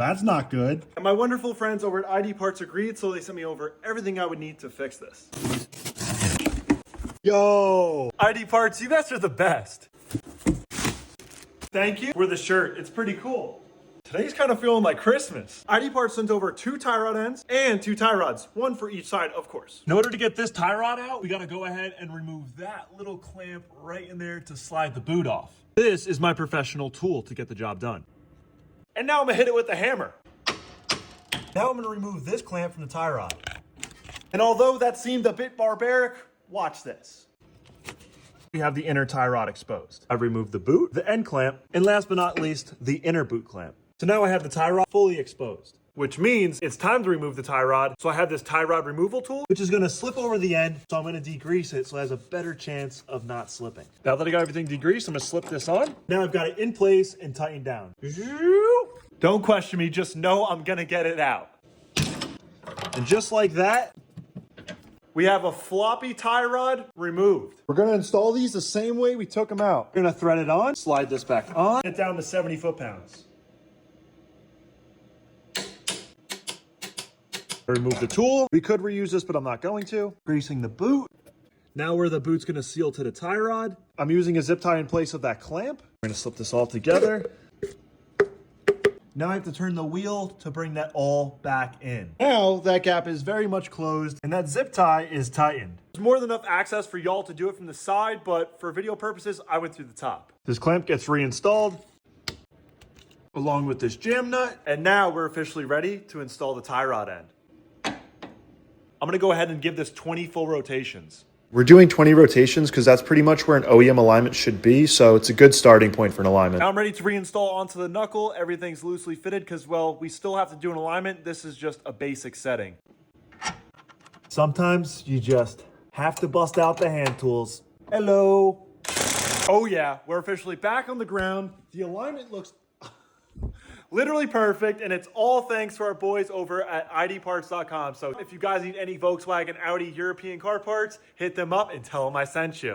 That's not good. And my wonderful friends over at ID Parts agreed, so they sent me over everything I would need to fix this. Yo. ID Parts, you guys are the best. Thank you for the shirt. It's pretty cool. Today's kind of feeling like Christmas. ID Parts sent over 2 tie rod ends and 2 tie rods, one for each side, of course. In order to get this tie rod out, we gotta go ahead and remove that little clamp right in there to slide the boot off. This is my professional tool to get the job done. And now I'm gonna hit it with the hammer. Now I'm gonna remove this clamp from the tie rod. And although that seemed a bit barbaric, watch this. We have the inner tie rod exposed. I've removed the boot, the end clamp, and last but not least, the inner boot clamp. So now I have the tie rod fully exposed, Which means it's time to remove the tie rod. So I have this tie rod removal tool. which is gonna slip over the end. So I'm gonna degrease it so it has a better chance of not slipping. Now that I got everything degreased, I'm gonna slip this on. Now I've got it in place and tightened down. Don't question me, just know I'm gonna get it out. And just like that, We have a floppy tie rod removed. we're gonna install these the same way we took them out. We're gonna thread it on, slide this back on. Get down to 70 foot-pounds. Remove the tool. We could reuse this, but I'm not going to. Greasing the boot. Now where the boot's gonna seal to the tie rod. I'm using a zip tie in place of that clamp. We're gonna slip this all together. Now I have to turn the wheel to bring that all back in. Now that gap is very much closed and that zip tie is tightened. There's more than enough access for y'all to do it from the side, but for video purposes, I went through the top. This clamp gets reinstalled along with this jam nut. And now we're officially ready to install the tie rod end. I'm gonna go ahead and give this 20 full rotations. We're doing 20 rotations because that's pretty much where an OEM alignment should be, so it's a good starting point for an alignment. Now I'm ready to reinstall onto the knuckle. Everything's loosely fitted because, well, we still have to do an alignment. This is just a basic setting. Sometimes you just have to bust out the hand tools. Hello. Oh yeah, we're officially back on the ground. The alignment looks literally perfect, and it's all thanks to our boys over at idparts.com. So if you guys need any Volkswagen, Audi, European car parts, hit them up and tell them I sent you.